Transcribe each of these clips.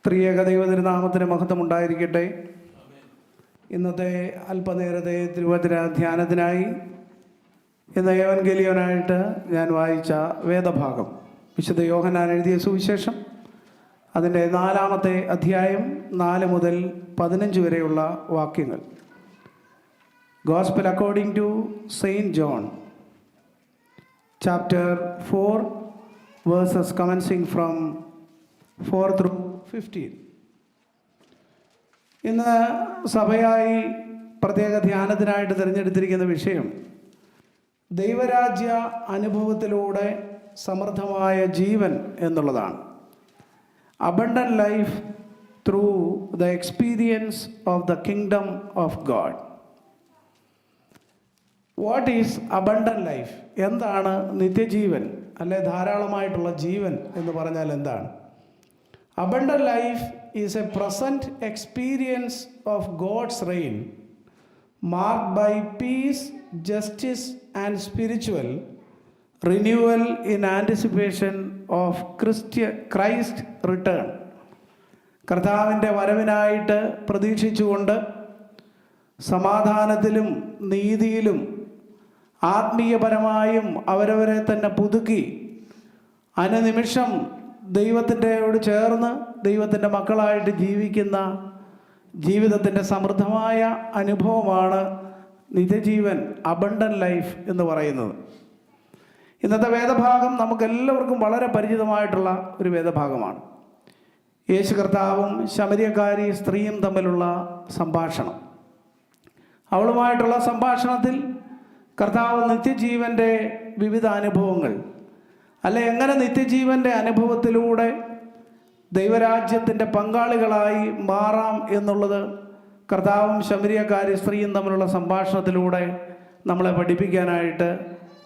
ത്രിയേക ദൈവതിരുനാമത്തിന് മഹത്വം ഉണ്ടായിരിക്കട്ടെ. ഇന്നത്തെ അല്പനേരത്തെ തിരുവചന ധ്യാനത്തിനായി ഇന്ന് ഏവൻഗേലിയോനായിട്ട് ഞാൻ വായിച്ച വേദഭാഗം വിശുദ്ധ യോഹന്നാൻ എഴുതിയ സുവിശേഷം അതിൻ്റെ 4-ാമത്തെ അധ്യായം 4 മുതൽ 15 വരെയുള്ള വാക്യങ്ങൾ. Gospel according to Saint John, chapter 4, verses commencing from 4 through 15. ഇന്ന് സഭയായി പ്രത്യേക ധ്യാനത്തിനായിട്ട് തിരഞ്ഞെടുത്തിരിക്കുന്ന വിഷയം ദൈവരാജ്യ അനുഭവത്തിലൂടെ സമൃദ്ധമായ ജീവൻ എന്നുള്ളതാണ്. Abundant life through the experience of the kingdom of God. What is abundant life? എന്താണ് നിത്യജീവൻ അല്ലെ ധാരാളമായിട്ടുള്ള ജീവൻ എന്ന് പറഞ്ഞാൽ എന്താണ്? Abundant life is a present experience of God's reign marked by peace, justice and spiritual renewal in anticipation of Christ return. കർത്താവിൻ്റെ വരവിനായിട്ട് പ്രതീക്ഷിച്ചുകൊണ്ട് സമാധാനത്തിലും നീതിയിലും ആത്മീയപരമായും അവരവരെ തന്നെ പുതുക്കി അനുനിമിഷം ദൈവത്തിൻ്റെയോട് ചേർന്ന് ദൈവത്തിൻ്റെ മക്കളായിട്ട് ജീവിക്കുന്ന ജീവിതത്തിൻ്റെ സമൃദ്ധമായ അനുഭവമാണ് നിത്യജീവൻ, അബണ്ടന്റ് ലൈഫ് എന്ന് പറയുന്നത്. ഇന്നത്തെ വേദഭാഗം നമുക്കെല്ലാവർക്കും വളരെ പരിചിതമായിട്ടുള്ള ഒരു വേദഭാഗമാണ്. യേശു കർത്താവും ശമര്യക്കാരി സ്ത്രീയും തമ്മിലുള്ള സംഭാഷണം. അവളുമായിട്ടുള്ള സംഭാഷണത്തിൽ കർത്താവ് നിത്യജീവൻ്റെ വിവിധ അനുഭവങ്ങൾ അല്ലെ എങ്ങനെ നിത്യജീവൻ്റെ അനുഭവത്തിലൂടെ ദൈവരാജ്യത്തിൻ്റെ പങ്കാളികളായി മാറാം എന്നുള്ളത് കർത്താവും ശമര്യക്കാരി സ്ത്രീയും തമ്മിലുള്ള സംഭാഷണത്തിലൂടെ നമ്മളെ പഠിപ്പിക്കാനായിട്ട്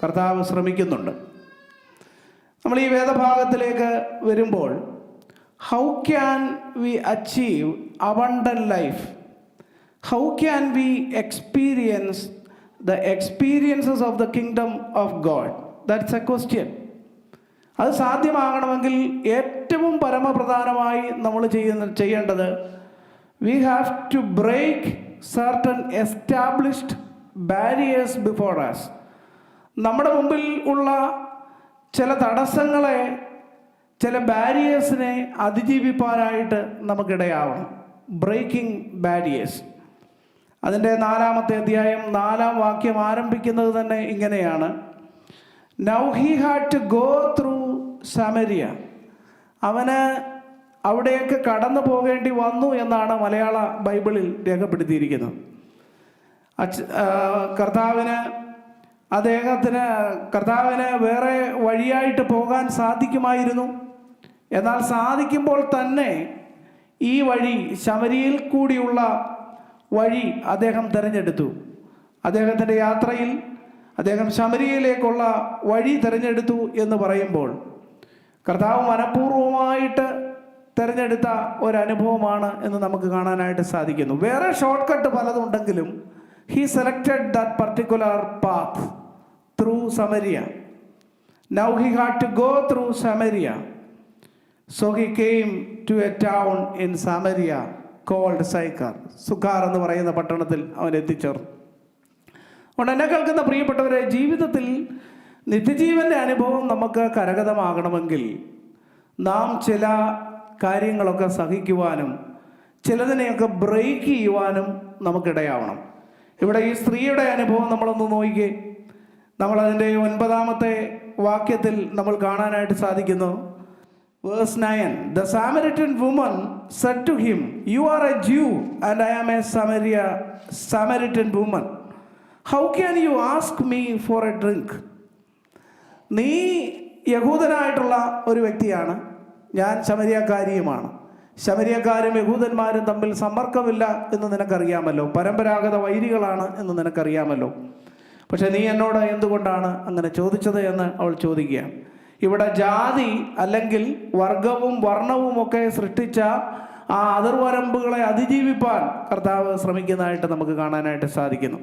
കർത്താവ് ശ്രമിക്കുന്നുണ്ട്. നമ്മൾ ഈ വേദഭാഗത്തിലേക്ക് വരുമ്പോൾ how can we achieve abundant life? How can we experience the experiences of the kingdom of God? That's a question. അത് സാധ്യമാകണമെങ്കിൽ ഏറ്റവും പരമപ്രധാനമായി നമ്മൾ ചെയ്യേണ്ടത് we have to break certain established barriers before us. നമ്മുടെ മുമ്പിൽ ഉള്ള ചില തടസ്സങ്ങളെ, ചില ബാരിയേഴ്സിനെ അതിജീവിപ്പാനായിട്ട് നമുക്കിടയാവണം. Breaking barriers. അതിൻ്റെ 4-ാമത്തെ അധ്യായം 4-ാം വാക്യം ആരംഭിക്കുന്നത് തന്നെ ഇങ്ങനെയാണ്: Now he had to go through Samaria. അവന് അവിടെയൊക്കെ കടന്നു പോകേണ്ടി വന്നു എന്നാണ് മലയാള ബൈബിളിൽ രേഖപ്പെടുത്തിയിരിക്കുന്നത്. കർത്താവിന് വേറെ വഴിയായിട്ട് പോകാൻ സാധിക്കുമായിരുന്നു. എന്നാൽ സാധിക്കുമ്പോൾ തന്നെ ഈ വഴി, ശമരിയിൽ കൂടിയുള്ള വഴി അദ്ദേഹം തിരഞ്ഞെടുത്തു. അദ്ദേഹത്തിൻ്റെ യാത്രയിൽ അദ്ദേഹം ശമരിയയിലേക്കുള്ള വഴി തിരഞ്ഞെടുത്തു എന്ന് പറയുമ്പോൾ കർത്താവ് മനഃപൂർവ്വമായിട്ട് തിരഞ്ഞെടുത്ത ഒരനുഭവമാണ് എന്ന് നമുക്ക് കാണാനായിട്ട് സാധിക്കുന്നു. വേറെ ഷോർട്ട് കട്ട് പലതുണ്ടെങ്കിലും he selected that particular path through Samaria. Now he had to go through Samaria. So he came to a town in Samaria called Sychar. സുഖാർ എന്ന് പറയുന്ന പട്ടണത്തിൽ അവൻ എത്തിച്ചേർന്നു. അതുകൊണ്ട് എന്നെ കേൾക്കുന്ന പ്രിയപ്പെട്ടവരെ, ജീവിതത്തിൽ നിത്യജീവൻ്റെ അനുഭവം നമുക്ക് കരഗതമാകണമെങ്കിൽ നാം ചില കാര്യങ്ങളൊക്കെ സഹിക്കുവാനും ചിലതിനെയൊക്കെ ബ്രേക്ക് ചെയ്യുവാനും നമുക്കിടയാവണം. ഇവിടെ ഈ സ്ത്രീയുടെ അനുഭവം നമ്മളൊന്ന് നോക്കിക്കേ. നമ്മളതിൻ്റെ 9-ാമത്തെ വാക്യത്തിൽ നമ്മൾ കാണാനായിട്ട് സാധിക്കുന്നു. Verse 9, the Samaritan woman said to him, You are a Jew and I am a Samaritan woman. How can you ask me for a drink? നീ യഹൂദനായിട്ടുള്ള ഒരു വ്യക്തിയാണ്, ഞാൻ ശമര്യക്കാരിയുമാണ്. ശമര്യക്കാരും യഹൂദന്മാരും തമ്മിൽ സമ്പർക്കമില്ല എന്ന് നിനക്കറിയാമല്ലോ, പരമ്പരാഗത വൈരികളാണ് എന്ന് നിനക്കറിയാമല്ലോ. പക്ഷെ നീ എന്നോട് എന്തുകൊണ്ടാണ് അങ്ങനെ ചോദിച്ചത് എന്ന് അവൾ ചോദിക്കുക. ഇവിടെ ജാതി അല്ലെങ്കിൽ വർഗവും വർണ്ണവും ഒക്കെ സൃഷ്ടിച്ച ആ അതിർവരമ്പുകളെ അതിജീവിപ്പാൻ കർത്താവ് ശ്രമിക്കുന്നതായിട്ട് നമുക്ക് കാണാനായിട്ട് സാധിക്കുന്നു.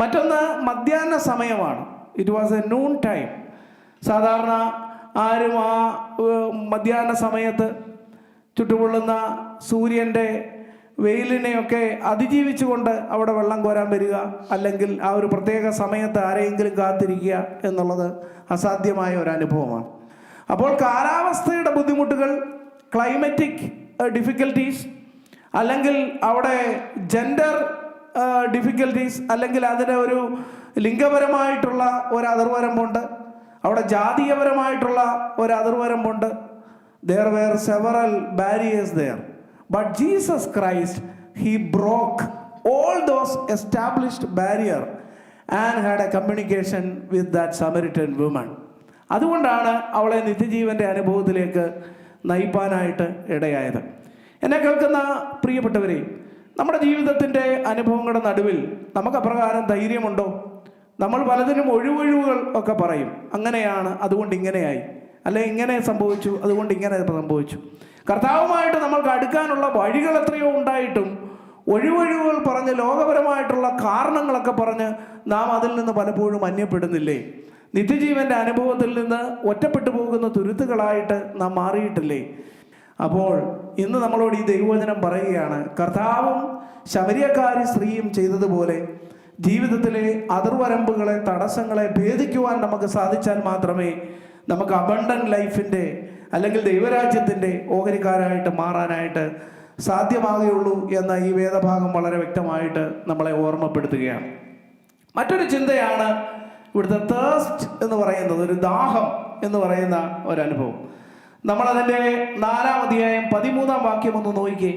മറ്റൊന്ന് മധ്യാഹ്ന സമയമാണ്. It was A noon time. സാധാരണ ആരും ആ മധ്യാഹ്ന സമയത്ത് ചുട്ടുപൊള്ളുന്ന സൂര്യൻ്റെ വെയിലിനെയൊക്കെ അതിജീവിച്ചുകൊണ്ട് അവിടെ വെള്ളം കോരാൻ വരിക, അല്ലെങ്കിൽ ആ ഒരു പ്രത്യേക സമയത്ത് ആരെയെങ്കിലും കാത്തിരിക്കുക എന്നുള്ളത് അസാധ്യമായ ഒരു അനുഭവമാണ്. അപ്പോൾ കാലാവസ്ഥയുടെ ബുദ്ധിമുട്ടുകൾ, ക്ലൈമറ്റിക് ഡിഫിക്കൽട്ടീസ്, അല്ലെങ്കിൽ അവിടെ ജെൻഡർ ഡിഫിക്കൽട്ടീസ്, അല്ലെങ്കിൽ അതിന് ഒരു ലിംഗപരമായിട്ടുള്ള ഒരു അതിർവരമ്പുണ്ട്, അവിടെ ജാതീയപരമായിട്ടുള്ള ഒരു അതിർവരമ്പുണ്ട്. There were several barriers there. But Jesus Christ, he broke all those established barriers and had a communication with that Samaritan woman. അതുകൊണ്ടാണ് അവളെ നിത്യജീവൻ്റെ അനുഭവത്തിലേക്ക് നയിപ്പാനായിട്ട് ഇടയായത്. എന്നെ കേൾക്കുന്ന പ്രിയപ്പെട്ടവരെ, നമ്മുടെ ജീവിതത്തിൻ്റെ അനുഭവങ്ങളുടെ നടുവിൽ നമുക്ക് അപ്രകാരം ധൈര്യമുണ്ടോ? നമ്മൾ പലതിനും ഒഴിവൊഴിവുകൾ ഒക്കെ പറയും. അങ്ങനെയാണ്, അതുകൊണ്ട് ഇങ്ങനെയായി, അല്ലെ ഇങ്ങനെ സംഭവിച്ചു, അതുകൊണ്ട് ഇങ്ങനെ സംഭവിച്ചു. കർത്താവുമായിട്ട് നമ്മൾക്ക് അടുക്കാനുള്ള വഴികൾ എത്രയോ ഉണ്ടായിട്ടും ഒഴിവൊഴിവുകൾ പറഞ്ഞ്, ലോകപരമായിട്ടുള്ള കാരണങ്ങളൊക്കെ പറഞ്ഞ് നാം അതിൽ നിന്ന് പലപ്പോഴും അന്യപ്പെടുന്നില്ലേ? നിത്യജീവൻ്റെ അനുഭവത്തിൽ നിന്ന് ഒറ്റപ്പെട്ടു പോകുന്ന തുരുത്തുകളായിട്ട് നാം മാറിയിട്ടില്ലേ? അപ്പോൾ ഇന്ന് നമ്മളോട് ഈ ദൈവവചനം പറയുകയാണ്, കർത്താവും ശമരിയക്കാരി സ്ത്രീയും ചെയ്തതുപോലെ ജീവിതത്തിലെ അതിർവരമ്പുകളെ, തടസ്സങ്ങളെ ഭേദിക്കുവാൻ നമുക്ക് സാധിച്ചാൽ മാത്രമേ നമുക്ക് അബണ്ടന്റ് ലൈഫിൻ്റെ അല്ലെങ്കിൽ ദൈവരാജ്യത്തിൻ്റെ ഓഹരിക്കാരായിട്ട് മാറാനായിട്ട് സാധ്യമാകുകയുള്ളൂ എന്ന ഈ വേദഭാഗം വളരെ വ്യക്തമായിട്ട് നമ്മളെ ഓർമ്മപ്പെടുത്തുകയാണ്. മറ്റൊരു ചിന്തയാണ് ഇവിടുത്തെ തേഴ്സ്റ്റ് എന്ന് പറയുന്നത്, ഒരു ദാഹം എന്ന് പറയുന്ന ഒരനുഭവം. നമ്മളതിൻ്റെ 4-ാം അധ്യായം 13-ാം വാക്യം ഒന്ന് നോക്കിക്കേ.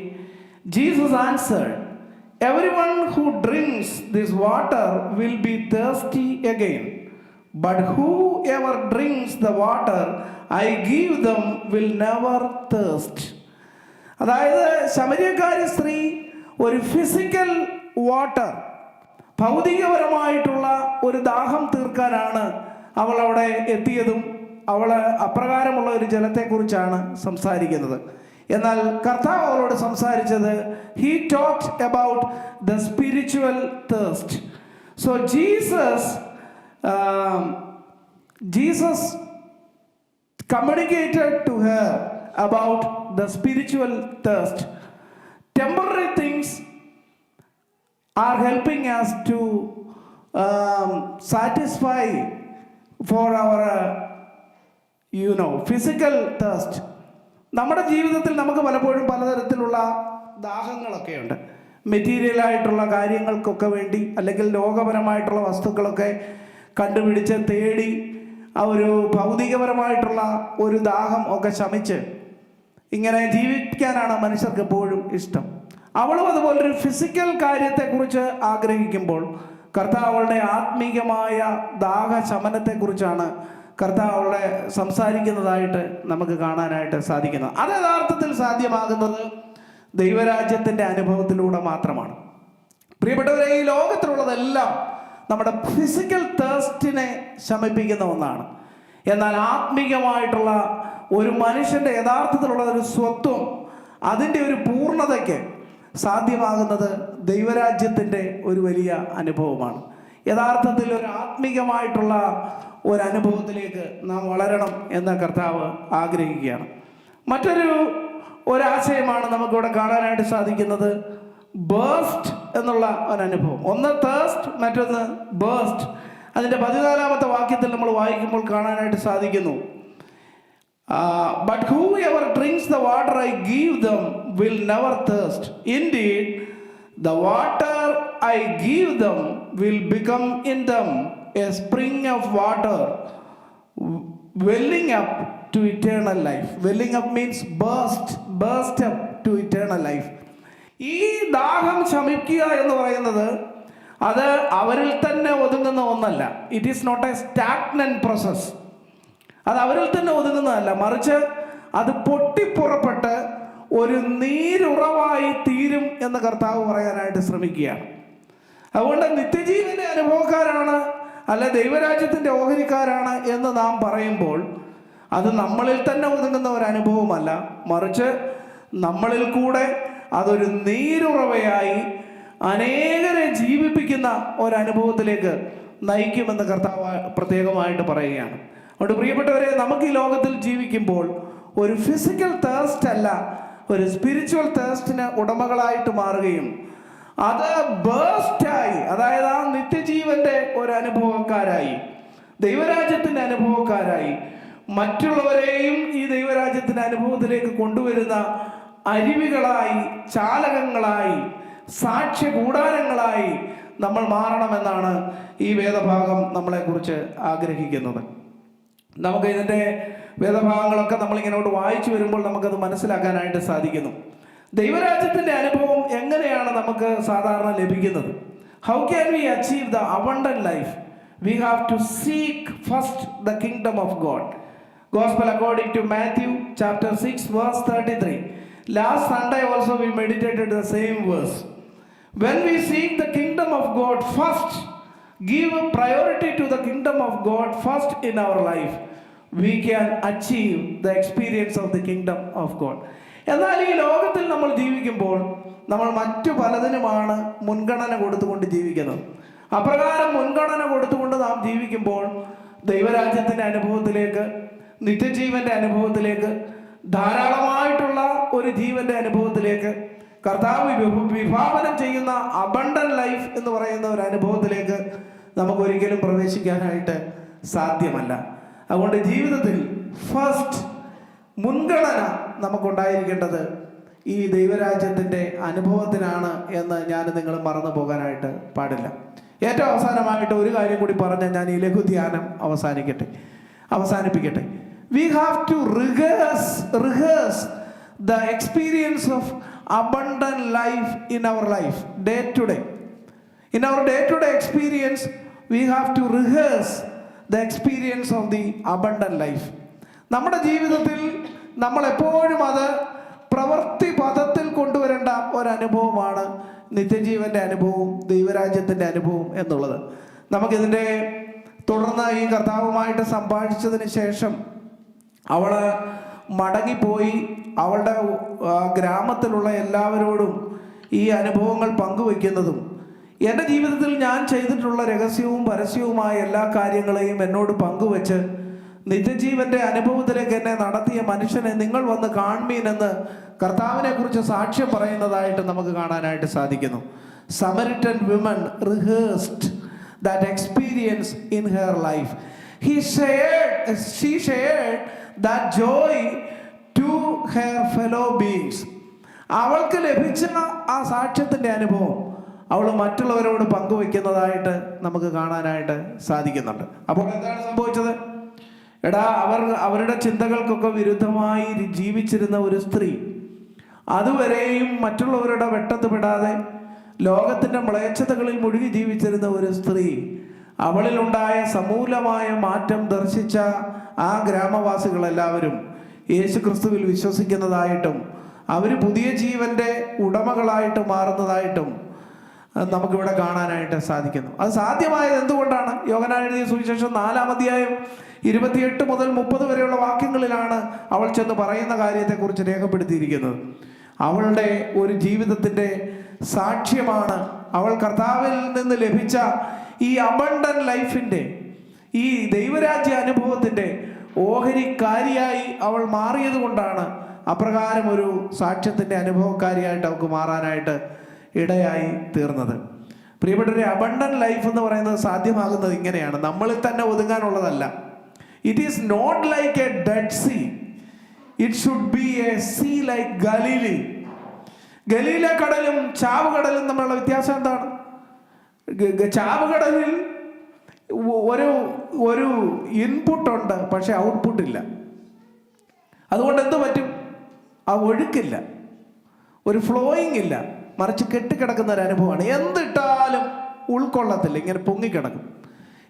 Jesus answered, everyone who drinks this water will be thirsty again, but whoever drinks the water I give them will never thirst. അതായത് ശമരിയക്കാരി സ്ത്രീ ഒരു ഫിസിക്കൽ വാട്ടർ, ഭൗതികപരമായിട്ടുള്ള ഒരു ദാഹം തീർക്കാനാണ് അവൾ അവിടെ എത്തിയതും അവൾ അപ്രകാരമുള്ള ഒരു ജലത്തെക്കുറിച്ചാണ് സംസാരിക്കുന്നത്. എന്നാൽ കർത്താവ് അവളോട് സംസാരിച്ചത്, he talked about the spiritual thirst. So Jesus communicated to her about the spiritual thirst. Temporary things are helping us to satisfy for our physical thirst. നമ്മുടെ ജീവിതത്തിൽ നമുക്ക് പലപ്പോഴും പലതരത്തിലുള്ള ദാഹങ്ങളൊക്കെയുണ്ട്. മെറ്റീരിയലായിട്ടുള്ള കാര്യങ്ങൾക്കൊക്കെ വേണ്ടി, അല്ലെങ്കിൽ ലോകപരമായിട്ടുള്ള വസ്തുക്കളൊക്കെ കണ്ടുപിടിച്ച് തേടി ആ ഒരു ഭൗതികപരമായിട്ടുള്ള ഒരു ദാഹം ഒക്കെ ശമിച്ച് ഇങ്ങനെ ജീവിക്കാനാണ് മനുഷ്യർക്ക് എപ്പോഴും ഇഷ്ടം. അവളും അതുപോലൊരു ഫിസിക്കൽ കാര്യത്തെക്കുറിച്ച് ആഗ്രഹിക്കുമ്പോൾ കർത്താവ് അവളുടെ ആത്മീകമായ ദാഹശമനത്തെക്കുറിച്ചാണ് കർത്താവ് അവളെ സംസാരിക്കുന്നതായിട്ട് നമുക്ക് കാണാനായിട്ട് സാധിക്കുന്നത്. അത് യഥാർത്ഥത്തിൽ സാധ്യമാകുന്നത് ദൈവരാജ്യത്തിൻ്റെ അനുഭവത്തിലൂടെ മാത്രമാണ്. പ്രിയപ്പെട്ടവരെ, ഈ ലോകത്തിലുള്ളതെല്ലാം നമ്മുടെ ഫിസിക്കൽ തേഴ്സ്റ്റിനെ ശമിപ്പിക്കുന്ന ഒന്നാണ്. എന്നാൽ ആത്മീകമായിട്ടുള്ള ഒരു മനുഷ്യൻ്റെ യഥാർത്ഥത്തിലുള്ള ഒരു സ്വത്വം, അതിൻ്റെ ഒരു പൂർണ്ണതയ്ക്ക് സാധ്യമാകുന്നത് ദൈവരാജ്യത്തിൻ്റെ ഒരു വലിയ അനുഭവമാണ്. യഥാർത്ഥത്തിൽ ഒരു ആത്മീകമായിട്ടുള്ള ഒരനുഭവത്തിലേക്ക് നാം വളരണം എന്ന് കർത്താവ് ആഗ്രഹിക്കുകയാണ്. ഒരാശയമാണ് നമുക്കിവിടെ കാണാനായിട്ട് സാധിക്കുന്നത്, ബേസ്റ്റ് എന്നുള്ള ഒരനുഭവം. ഒന്ന് തേഴ്സ്റ്റ്, മറ്റൊന്ന് ബേസ്റ്റ്. അതിൻ്റെ 14-ാമത്തെ വാക്യത്തിൽ നമ്മൾ വായിക്കുമ്പോൾ കാണാനായിട്ട് സാധിക്കുന്നു, but whoever drinks the water I give them will never thirst. Indeed, the water I give them will become in them a spring of water welling up to eternal life. Welling up means burst up to eternal life. ഈ ദാഹം ശമിക്കുക എന്ന് പറയുന്നത് അത് അവരിൽ തന്നെ ഒതുങ്ങുന്ന ഒന്നല്ല. It is not a stagnant process. അത് അവരിൽ തന്നെ ഒതുങ്ങുന്നതല്ല, മറിച്ച് അത് പൊട്ടിപ്പുറപ്പെട്ട് ഒരു നീരുറവായി തീരും എന്ന് കർത്താവ് പറയാനായിട്ട് ശ്രമിക്കുകയാണ്. അതുകൊണ്ട് നിത്യജീവന്റെ അനുഭവക്കാരാണ്, അല്ലെ ദൈവരാജ്യത്തിൻ്റെ ഓഹരിക്കാരാണ് എന്ന് നാം പറയുമ്പോൾ അത് നമ്മളിൽ തന്നെ ഒതുങ്ങുന്ന ഒരു അനുഭവമല്ല, മറിച്ച് നമ്മളിൽ കൂടെ അതൊരു നീരുറവയായി അനേകരെ ജീവിപ്പിക്കുന്ന ഒരനുഭവത്തിലേക്ക് നയിക്കുമെന്ന് കർത്താവ് പ്രത്യേകമായിട്ട് പറയുകയാണ്. അതുകൊണ്ട് പ്രിയപ്പെട്ടവരെ, നമുക്ക് ഈ ലോകത്തിൽ ജീവിക്കുമ്പോൾ ഒരു ഫിസിക്കൽ തേഴ്സ്റ്റ് അല്ല, ഒരു സ്പിരിച്വൽ തേഴ്സ്റ്റിന് ഉടമകളായിട്ട് മാറുകയും അത് ബേസ്റ്റായി, അതായത് ആ നിത്യജീവന്റെ ഒരു അനുഭവക്കാരായി, ദൈവരാജ്യത്തിന്റെ അനുഭവക്കാരായി, മറ്റുള്ളവരെയും ഈ ദൈവരാജ്യത്തിന്റെ അനുഭവത്തിലേക്ക് കൊണ്ടുവരുന്ന അരുവികളായി, ചാലകങ്ങളായി, സാക്ഷ്യ കൂടാരങ്ങളായി നമ്മൾ മാറണമെന്നാണ് ഈ വേദഭാഗം നമ്മളെക്കുറിച്ച് ആഗ്രഹിക്കുന്നത്. നമുക്ക് ഇതിൻ്റെ വേദഭാഗങ്ങളൊക്കെ നമ്മളിങ്ങനോട്ട് വായിച്ചു വരുമ്പോൾ നമുക്കത് മനസ്സിലാക്കാനായിട്ട് സാധിക്കുന്നു. ദൈവരാജ്യത്തിൻ്റെ അനുഭവം എങ്ങനെയാണ് നമുക്ക് സാധാരണ ലഭിക്കുന്നത്? How can we achieve the abundant life? We have to seek first the kingdom of God. Gospel according to Matthew chapter 6 verse 33. Last Sunday also we meditated the same verse. When we seek the kingdom of God first, give priority to the kingdom of God first in our life, we can achieve the experience of the kingdom of God. എന്നാൽ ഈ ലോകത്തിൽ നമ്മൾ ജീവിക്കുമ്പോൾ നമ്മൾ മറ്റു പലതിനുമാണ് മുൻഗണന കൊടുത്തുകൊണ്ട് ജീവിക്കുന്നത്. അപ്രകാരം മുൻഗണന കൊടുത്തുകൊണ്ട് നാം ജീവിക്കുമ്പോൾ ദൈവരാജ്യത്തിൻ്റെ അനുഭവത്തിലേക്ക്, നിത്യജീവന്റെ അനുഭവത്തിലേക്ക്, ധാരാളമായിട്ടുള്ള ഒരു ജീവന്റെ അനുഭവത്തിലേക്ക്, കർത്താവ് വിഭാവനം ചെയ്യുന്ന അബണ്ടന്റ് ലൈഫ് എന്ന് പറയുന്ന ഒരു അനുഭവത്തിലേക്ക് നമുക്കൊരിക്കലും പ്രവേശിക്കാനായിട്ട് സാധ്യമല്ല. അതുകൊണ്ട് ജീവിതത്തിൽ ഫസ്റ്റ് മുൻഗണന നമുക്കുണ്ടായിരിക്കേണ്ടത് ഈ ദൈവരാജ്യത്തിൻ്റെ അനുഭവത്തിനാണ് എന്ന് ഞാൻ നിങ്ങൾ മറന്നു പോകാനായിട്ട് പാടില്ല. ഏറ്റവും അവസാനമായിട്ട് ഒരു കാര്യം കൂടി പറഞ്ഞ് ഞാൻ ഈ ലഘുധ്യാനം അവസാനിപ്പിക്കട്ടെ. We have to rehearse the experience of abundant life in our life day to day. In our day-to-day experience, we have to rehearse the experience of the abundant life. നമ്മുടെ ജീവിതത്തിൽ നമ്മൾ എപ്പോഴും അത് പ്രവൃത്തി പദത്തിൽ കൊണ്ടുവരേണ്ട ഒരനുഭവമാണ് നിത്യജീവന്റെ അനുഭവവും ദൈവരാജ്യത്തിൻ്റെ അനുഭവവും എന്നുള്ളത്. നമുക്കിതിൻ്റെ തുടർന്ന് ഈ കർത്താവുമായിട്ട് സംഭാഷിച്ചതിന് ശേഷം അവൾ മടങ്ങിപ്പോയി അവളുടെ ഗ്രാമത്തിലുള്ള എല്ലാവരോടും ഈ അനുഭവങ്ങൾ പങ്കുവയ്ക്കുന്നതും എൻ്റെ ജീവിതത്തിൽ ഞാൻ ചെയ്തിട്ടുള്ള രഹസ്യവും പരസ്യവുമായ എല്ലാ കാര്യങ്ങളെയും എന്നോട് പങ്കുവെച്ച് നിത്യജീവന്റെ അനുഭവത്തിലേക്ക് എന്നെ നടത്തിയ മനുഷ്യനെ നിങ്ങൾ വന്ന് കാണുമീനെന്ന് കർത്താവിനെ കുറിച്ച് സാക്ഷ്യം പറയുന്നതായിട്ട് നമുക്ക് കാണാനായിട്ട് സാധിക്കുന്നു. Samaritan women rehearsed that experience in her life. She shared that joy to her fellow beings. അവൾക്ക് ലഭിച്ച ആ സാക്ഷ്യത്തിൻ്റെ അനുഭവം അവൾ മറ്റുള്ളവരോട് പങ്കുവെക്കുന്നതായിട്ട് നമുക്ക് കാണാനായിട്ട് സാധിക്കുന്നുണ്ട്. അപ്പോൾ എന്താണ് സംഭവിച്ചത്? അവരുടെ ചിന്തകൾക്കൊക്കെ വിരുദ്ധമായി ജീവിച്ചിരുന്ന ഒരു സ്ത്രീ, അതുവരെയും മറ്റുള്ളവരുടെ വെട്ടത്ത് പെടാതെ ലോകത്തിൻ്റെ മ്ലേച്ഛതകളിൽ മുഴുകി ജീവിച്ചിരുന്ന ഒരു സ്ത്രീ, അവളിലുണ്ടായ സമൂലമായ മാറ്റം ദർശിച്ച ആ ഗ്രാമവാസികളെല്ലാവരും യേശു ക്രിസ്തുവിൽ വിശ്വസിക്കുന്നതായിട്ടും അവർ പുതിയ ജീവന്റെ ഉടമകളായിട്ട് മാറുന്നതായിട്ടും നമുക്കിവിടെ കാണാനായിട്ട് സാധിക്കുന്നു. അത് സാധ്യമായത് എന്തുകൊണ്ടാണ്? യോഹന്നാൻ എഴുതിയ സുവിശേഷം 4-ാം അധ്യായം 28 മുതൽ 30 വരെയുള്ള വാക്യങ്ങളിലാണ് അവൾ ചെന്ന് പറയുന്ന കാര്യത്തെക്കുറിച്ച് രേഖപ്പെടുത്തിയിരിക്കുന്നത്. അവളുടെ ഒരു ജീവിതത്തിൻ്റെ സാക്ഷ്യമാണ് അവൾ കർത്താവിൽ നിന്ന് ലഭിച്ച ഈ അബണ്ടന്റ് ലൈഫിൻ്റെ, ഈ ദൈവരാജ്യ അനുഭവത്തിൻ്റെ ഓഹരിക്കാരിയായി അവൾ മാറിയത് കൊണ്ടാണ് അപ്രകാരം ഒരു സാക്ഷ്യത്തിൻ്റെ അനുഭവക്കാരിയായിട്ട് അവൾക്ക് മാറാനായിട്ട് ഇടയായി തീർന്നത്. പ്രിയപ്പെട്ടവരെ, അബണ്ടന്റ് ലൈഫ് എന്ന് പറയുന്നത് സാധ്യമാകുന്നത് ഇങ്ങനെയാണ്. നമ്മളിൽ തന്നെ ഒതുങ്ങാനുള്ളതല്ല. It is not like a dead sea, it should be a sea like Galilee. ഗലീല കടലും ചാവുകടലും തമ്മിലുള്ള വ്യത്യാസം എന്താണ്? ചാവുകടലിൽ ഒരു ഇൻപുട്ട് ഉണ്ട്, പക്ഷെ ഔട്ട്പുട്ട് ഇല്ല. അതുകൊണ്ട് എന്ത് പറ്റും? ആ ഒഴുക്കില്ല, ഒരു ഫ്ലോയിങ് ഇല്ല, മറിച്ച് കെട്ടിക്കിടക്കുന്ന ഒരു അനുഭവമാണ്. എന്തിട്ടാലും ഉൾക്കൊള്ളത്തില്ല, ഇങ്ങനെ പൊങ്ങിക്കിടക്കും.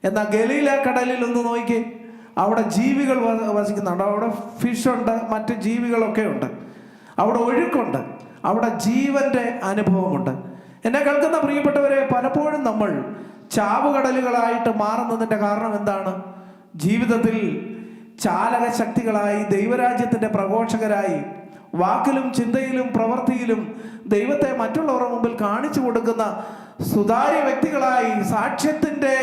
എന്നാൽ ഗലീല കടലിൽ ഒന്ന് നോക്കി, അവിടെ ജീവികൾ വസിക്കുന്നുണ്ട്, അവിടെ ഫിഷ് ഉണ്ട്, മറ്റ് ജീവികളൊക്കെ ഉണ്ട്, അവിടെ ഒഴുക്കുണ്ട്, അവിടെ ജീവന്റെ അനുഭവമുണ്ട്. എന്നെ കേൾക്കുന്ന പ്രിയപ്പെട്ടവരെ, പലപ്പോഴും നമ്മൾ ചാവുകടലുകളായിട്ട് മാറുന്നതിൻ്റെ കാരണം എന്താണ്? ജീവിതത്തിൽ ചാലക ശക്തികളായി, ദൈവരാജ്യത്തിൻ്റെ പ്രഘോഷകരായി, വാക്കിലും ചിന്തയിലും പ്രവൃത്തിയിലും ദൈവത്തെ മറ്റുള്ളവരുടെ മുമ്പിൽ കാണിച്ചു കൊടുക്കുന്ന സുതാര്യ വ്യക്തികളായി, സാക്ഷ്യത്തിൻ്റെ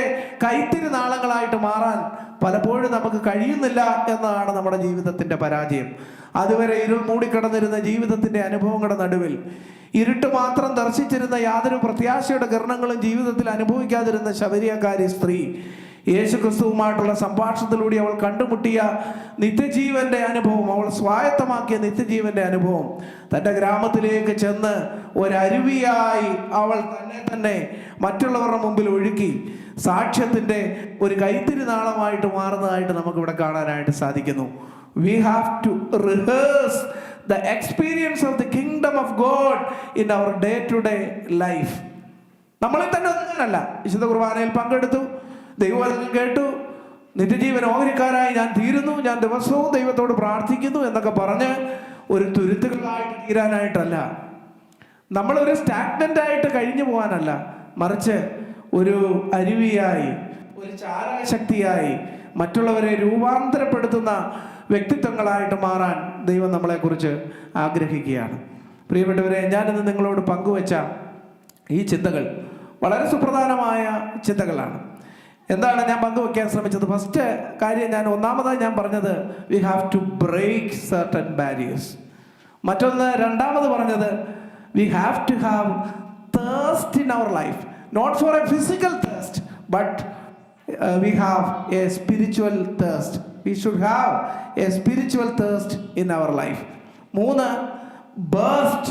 കൈത്തിരി നാളങ്ങളായിട്ട് മാറാൻ പലപ്പോഴും നമുക്ക് കഴിയുന്നില്ല എന്നതാണ് നമ്മുടെ ജീവിതത്തിൻ്റെ പരാജയം. അതുവരെ ഇരുൾ മൂടിക്കിടന്നിരുന്ന ജീവിതത്തിൻ്റെ അനുഭവങ്ങളുടെ നടുവിൽ ഇരുട്ട് മാത്രം ദർശിച്ചിരുന്ന യാതൊരു പ്രത്യാശയുടെ കിരണങ്ങളും ജീവിതത്തിൽ അനുഭവിക്കാതിരുന്ന ശമരിയക്കാരി സ്ത്രീ യേശുക്രിസ്തുവുമായിട്ടുള്ള സംഭാഷണത്തിലൂടെ അവൾ കണ്ടുമുട്ടിയ നിത്യജീവന്റെ അനുഭവം, അവൾ സ്വായത്തമാക്കിയ നിത്യജീവന്റെ അനുഭവം തൻ്റെ ഗ്രാമത്തിലേക്ക് ചെന്ന് ഒരരുവിയായി അവൾ തന്നെ മറ്റുള്ളവരുടെ മുമ്പിൽ ഒഴുക്കി സാക്ഷ്യത്തിൻ്റെ ഒരു കൈത്തിരി നാളമായിട്ട് മാറുന്നതായിട്ട് നമുക്കിവിടെ കാണാനായിട്ട് സാധിക്കുന്നു. We have to rehearse the experience of the kingdom of God in our day-to-day life. നമ്മളിൽ തന്നെ ഒന്നുമല്ല. വിശുദ്ധ കുർബാനയിൽ പങ്കെടുത്തു, ദൈവവചനം കേട്ടു, നിത്യജീവൻ ഓഹരിക്കാരായി ഞാൻ തീരുന്നു, ഞാൻ ദിവസവും ദൈവത്തോട് പ്രാർത്ഥിക്കുന്നു എന്നൊക്കെ പറഞ്ഞ് ഒരു തുരുത്തുകളായിട്ട് തീരാനായിട്ടല്ല, നമ്മളൊരു സ്റ്റാഗ്നൻ്റ് ആയിട്ട് കഴിഞ്ഞു പോകാനല്ല, മറിച്ച് ഒരു അരുവിയായി, ഒരു ചാരാശക്തിയായി മറ്റുള്ളവരെ രൂപാന്തരപ്പെടുത്തുന്ന വ്യക്തിത്വങ്ങളായിട്ട് മാറാൻ ദൈവം നമ്മളെക്കുറിച്ച് ആഗ്രഹിക്കുകയാണ്. പ്രിയപ്പെട്ടവരെ, ഞാനിന്ന് നിങ്ങളോട് പങ്കുവച്ച ഈ ചിന്തകൾ വളരെ സുപ്രധാനമായ ചിന്തകളാണ്. എന്താണ് ഞാൻ പങ്കുവയ്ക്കാൻ ശ്രമിച്ചത്? ഫസ്റ്റ് കാര്യം, ഒന്നാമതായി ഞാൻ പറഞ്ഞത് we have to break certain barriers. മറ്റൊന്ന്, രണ്ടാമത് പറഞ്ഞത് we have to have thirst in our life, not for a physical thirst but we have a spiritual thirst. We should have a spiritual thirst in our life. 3, burst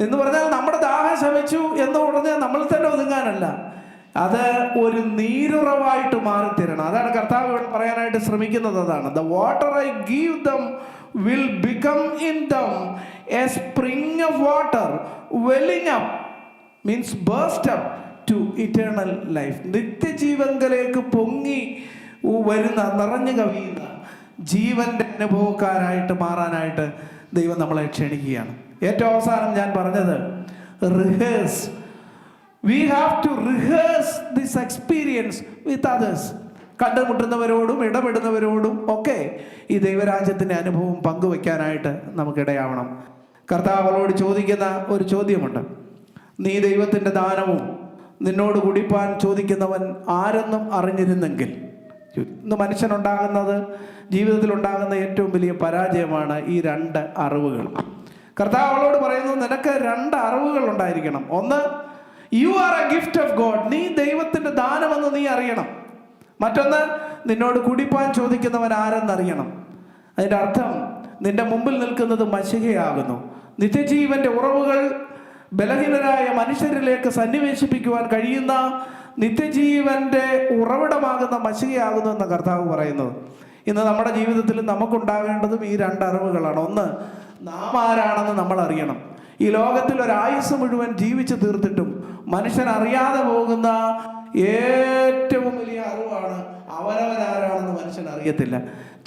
എന്ന് പറഞ്ഞാൽ നമ്മുടെ ദാഹം ശമിച്ചു എന്ന് പറഞ്ഞാൽ നമ്മൾ തന്നെ ഒതുങ്ങാനല്ല, അത് ഒരു നീരുറവായിട്ട് മാറിത്തരണം. അതാണ് കർത്താവ് ഇവിടെ പറയാനായിട്ട് ശ്രമിക്കുന്നത്. അതാണ് the water I give them will become in them a spring of water welling up, means burst up to eternal life. നിത്യജീവങ്കലേക്ക് പൊങ്ങി വരുന്ന, നിറഞ്ഞു കവിയുന്ന ജീവന്റെ അനുഭവക്കാരായിട്ട് മാറാനായിട്ട് ദൈവം നമ്മളെ ക്ഷണിക്കുകയാണ്. ഏറ്റവും അവസാനം ഞാൻ പറഞ്ഞത് rehearse. We have to rehearse this experience with others. കണ്ടുമുട്ടുന്നവരോടും ഇടപെടുന്നവരോടും ഒക്കെ ഈ ദൈവരാജ്യത്തിൻ്റെ അനുഭവം പങ്കുവയ്ക്കാനായിട്ട് നമുക്കിടയാവണം. കർത്താവളോട് ചോദിക്കുന്ന ഒരു ചോദ്യമുണ്ട്. നീ ദൈവത്തിൻ്റെ ദാനവും നിന്നോട് കുടിപ്പാൻ ചോദിക്കുന്നവൻ ആരെന്നും അറിഞ്ഞിരുന്നെങ്കിൽ. ഇന്ന് മനുഷ്യനുണ്ടാകുന്നത്, ജീവിതത്തിലുണ്ടാകുന്ന ഏറ്റവും വലിയ പരാജയമാണ് ഈ 2 അറിവുകൾ. കർത്താവ് അവളോട് പറയുന്നു, നിനക്ക് 2 അറിവുകൾ ഉണ്ടായിരിക്കണം. ഒന്ന്, you are A gift of God, നീ ദൈവത്തിൻ്റെ ദാനമെന്ന് നീ അറിയണം. മറ്റൊന്ന്, നിന്നോട് കുടിപ്പാൻ ചോദിക്കുന്നവൻ ആരെന്നറിയണം. അതിൻ്റെ അർത്ഥം, നിന്റെ മുമ്പിൽ നിൽക്കുന്നത് മശിഹയാകുന്നു. നിത്യജീവന്റെ ഉറവുകൾ ബലഹീനരായ മനുഷ്യരിലേക്ക് സന്നിവേശിപ്പിക്കുവാൻ കഴിയുന്ന നിത്യജീവന്റെ ഉറവിടമാകുന്ന മശിഹയാകുന്നു എന്ന കർത്താവ് പറയുന്നത്. ഇന്ന് നമ്മുടെ ജീവിതത്തിൽ നമുക്കുണ്ടാകേണ്ടതും ഈ 2 അറിവുകളാണ്. ഒന്ന്, നാം ആരാണെന്ന് നമ്മൾ അറിയണം. ഈ ലോകത്തിൽ ഒരായുസ് മുഴുവൻ ജീവിച്ചു തീർത്തിട്ടും മനുഷ്യൻ അറിയാതെ പോകുന്ന ഏറ്റവും വലിയ അറിവാണ് അവനവനാരാണെന്ന് മനുഷ്യൻ അറിയത്തില്ല.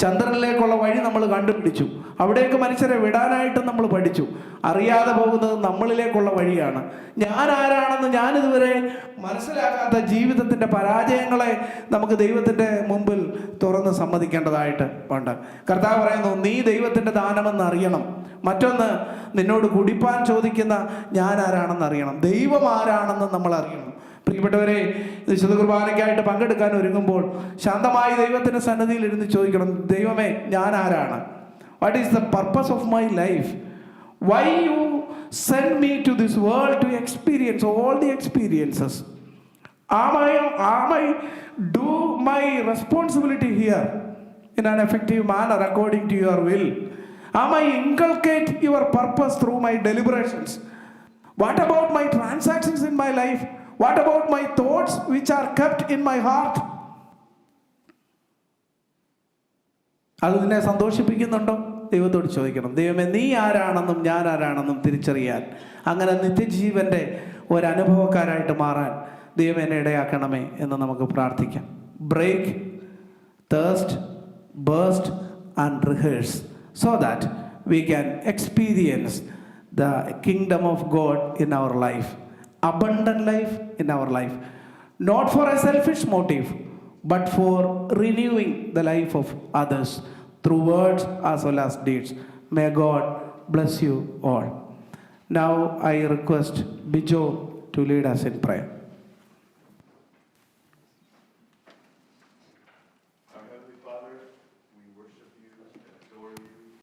ചന്ദ്രനിലേക്കുള്ള വഴി നമ്മൾ കണ്ടുപിടിച്ചു, അവിടേക്ക് മനുഷ്യരെ വിടാനായിട്ടും നമ്മൾ പഠിച്ചു. അറിയാതെ പോകുന്നത് നമ്മളിലേക്കുള്ള വഴിയാണ്. ഞാൻ ആരാണെന്ന് ഞാനിതുവരെ മനസ്സിലാക്കാത്ത ജീവിതത്തിൻ്റെ പരാജയങ്ങളെ നമുക്ക് ദൈവത്തിൻ്റെ മുമ്പിൽ തുറന്ന് സമ്മതിക്കേണ്ടതായിട്ട് ഉണ്ട്. കർത്താവ് പറയുന്നു, നീ ദൈവത്തിൻ്റെ ദാനമെന്ന് അറിയണം. മറ്റൊന്ന്, നിന്നോട് കുടിപ്പാൻ ചോദിക്കുന്ന ഞാൻ ആരാണെന്ന് അറിയണം. ദൈവം ആരാണെന്ന് നമ്മൾ അറിയണം. പ്രിയപ്പെട്ടവരെ, വിശുദ്ധ കുർബാനയ്ക്കായിട്ട് പങ്കെടുക്കാൻ ഒരുങ്ങുമ്പോൾ ശാന്തമായി ദൈവത്തിൻ്റെ സന്നിധിയിൽ ഇരുന്ന് ചോദിക്കണം, ദൈവമേ, ഞാൻ ആരാണ്? What is the purpose of my life? Why you send me to this world to experience all the experiences? Am I do my responsibility here in an effective manner according to your will? Am I inculcate your purpose through my deliberations? What about my transactions in my life? What about my thoughts which are kept in my heart? അത് നിന്നെ സന്തോഷിപ്പിക്കുന്നുണ്ടോ? ദൈവത്തോട് ചോദിക്കണം, ദൈവമേ, നീ ആരാണെന്നും ഞാൻ ആരാണെന്നും തിരിച്ചറിയാൻ, അങ്ങനെ നിത്യജീവന്റെ ഒരനുഭവക്കാരായിട്ട് മാറാൻ ദൈവം എന്നെ ഇടയാക്കണമേ എന്ന് നമുക്ക് പ്രാർത്ഥിക്കാം. Break, thirst, best and rehearse so that we can experience the kingdom of God in our life, abundant life in our life, not for a selfish motive but for renewing the life of others through words as well as deeds. May God bless you all. Now I request Bijo to lead us in prayer.